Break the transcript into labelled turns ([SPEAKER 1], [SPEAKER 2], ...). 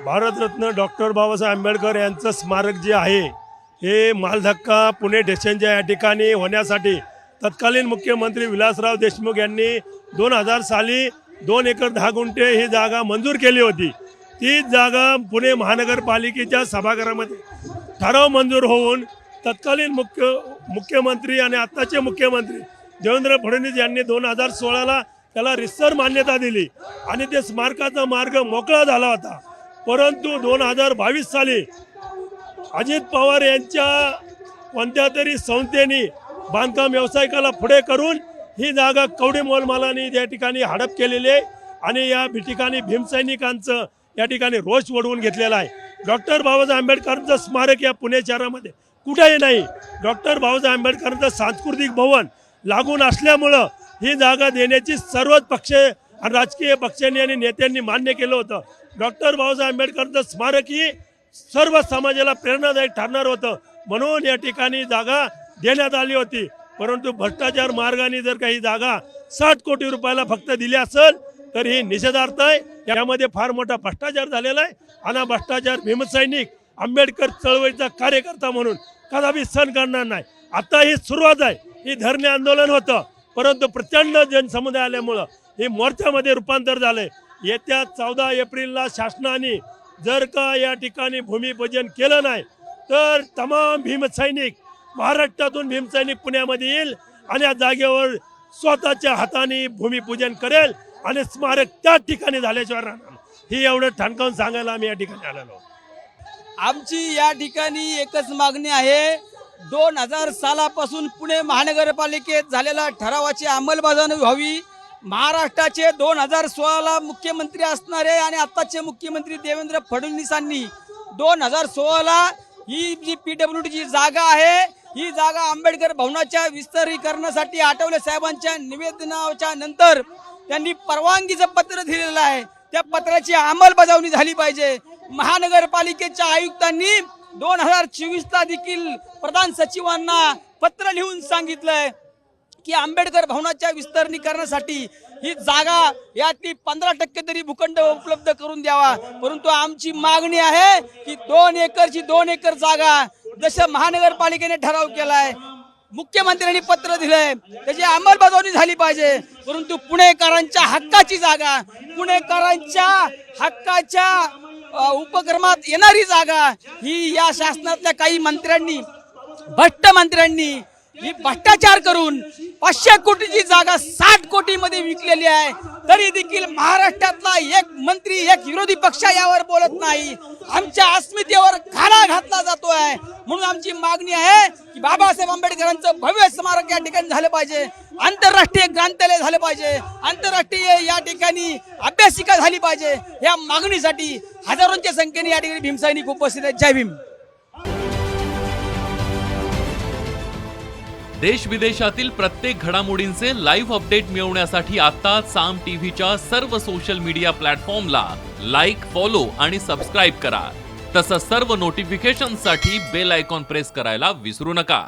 [SPEAKER 1] Bharat Ratna doctor Babasaheb Ambedkar यांचं स्मारक जे आहे हे मालधक्का पुणे स्टेशनच्या या ठिकाणी होण्यासाठी तत्कालीन मुख्यमंत्री विलासराव देशमुख यांनी 2000 साली 2 एकर 10 गुंठे ही जागा मंजूर केली होती। तीच जागा पुणे महानगरपालिकेच्या सभागृहामध्ये ठराव मंजूर होऊन तत्कालीन मुख्यमंत्री आणि आत्ताचे मुख्यमंत्री देवेंद्र फडणवीस यांनी 2016ला त्याला रितसर मान्यता दिली आणि ते स्मारकाचा मार्ग मोकळा झाला होता। परंतु 2022 साली अजित पवार यांच्या कोणत्या तरी संस्थेने बांधकाम व्यावसायिकाला पुढे करून ही जागा कवडी मोलमालाने या ठिकाणी हडप केलेली आहे आणि या ठिकाणी भीमसैनिकांचं या ठिकाणी रोष वडवून घेतलेला आहे। डॉक्टर बाबासाहेब आंबेडकरांचं स्मारक या पुणे शहरामध्ये कुठेही नाही। डॉक्टर बाबासाहेब आंबेडकरांचं सांस्कृतिक भवन लागून असल्यामुळं ही जागा देण्याची सर्वच पक्ष आणि राजकीय पक्षांनी आणि नेत्यांनी मान्य केलं होतं। डॉक्टर बाबासाहेब आंबेडकरांचं स्मारक ही सर्व समाजाला प्रेरणादायक ठरणार होतं म्हणून या ठिकाणी जागा देण्यात आली होती। परंतु भ्रष्टाचार मार्गाने जर काही जागा 60 कोटी रुपयाला फक्त दिली असेल तर ही निषेधार्थ आहे। यामध्ये फार मोठा भ्रष्टाचार झालेला आहे आणि भ्रष्टाचार भीमसैनिक आंबेडकर चळवळीचा कार्यकर्ता म्हणून कदापि सहन करणार नाही। आता ही सुरुवात आहे, ही धरणे आंदोलन होतं परंतु प्रचंड जनसमुदाय आल्यामुळं हे मोर्चामध्ये रूपांतर झालंय। येत्या 14 एप्रिलला शासनाने जर का या ठिकाणी भूमिपूजन केलं नाही तर तमाम भीमसैनिक महाराष्ट्रातून भीमसैनिक पुण्यामध्ये येईल आणि या जागेवर स्वतःच्या हाताने भूमिपूजन करेल आणि स्मारक त्या ठिकाणी झाल्याशिवाय राहणार। ही एवढं ठणकावून सांगायला आम्ही या ठिकाणी आलेलो।
[SPEAKER 2] आमची या ठिकाणी एकच मागणी आहे, 2000 सालापासून पुणे महानगरपालिकेत झालेल्या ठरावाची अंमलबजावणी व्हावी। महाराष्ट्राचे 2016ला मुख्यमंत्री असणारे आणि आत्ताचे मुख्यमंत्री देवेंद्र फडणवीसांनी 2016ला ही जी PWDची जागा आहे ही जागा आंबेडकर भवनाच्या विस्तारीकरणासाठी आठवले साहेबांच्या निवेदनाच्या नंतर त्यांनी परवानगीचं पत्र दिलेलं आहे। त्या पत्राची अंमलबजावणी झाली पाहिजे। महानगरपालिकेच्या आयुक्तांनी 2024ला देखील प्रधान सचिवांना पत्र लिहून सांगितलंय की आंबेडकर भवनाच्या विस्तारीकरणासाठी ही जागा यातली 15% तरी भूखंड उपलब्ध करून द्यावा। परंतु आमची मागणी आहे की 2 एकरची 2 एकर जागा जसं महानगरपालिकेने ठराव केलाय, मुख्यमंत्र्यांनी पत्र दिलंय, त्याची अंमलबजावणी झाली पाहिजे। परंतु पुणेकरांच्या हक्काची जागा, पुणेकरांच्या हक्काच्या उपक्रमात येणारी जागा ही या शासनातल्या काही मंत्र्यांनी, भ्रष्ट मंत्र्यांनी ही भ्रष्टाचार करून 500 कोटीची जागा 60 कोटीमध्ये विकलेली आहे। तरी देखील महाराष्ट्रातला एक मंत्री, एक विरोधी पक्ष यावर बोलत नाही। आमच्या अस्मितेवर घाला घातला जातोय। म्हणून आमची मागणी आहे की बाबासाहेब आंबेडकरांचं भव्य स्मारक या ठिकाणी झालं पाहिजे, आंतरराष्ट्रीय ग्रंथालय झालं पाहिजे, आंतरराष्ट्रीय या ठिकाणी अभ्यासिका झाली पाहिजे। या मागणीसाठी हजारोंच्या संख्येने या ठिकाणी भीमसैनिक उपस्थित आहेत। जय भीम।
[SPEAKER 3] देश विदेशातील प्रत्येक घडामोडींचे लाईव्ह अपडेट मिळवण्यासाठी आता साम टीव्हीच्या सर्व सोशल मीडिया प्लॅटफॉर्मला लाईक, फॉलो आणि सबस्क्राईब करा। तसंच सर्व नोटिफिकेशनसाठी बेल आयकॉन प्रेस करायला विसरू नका।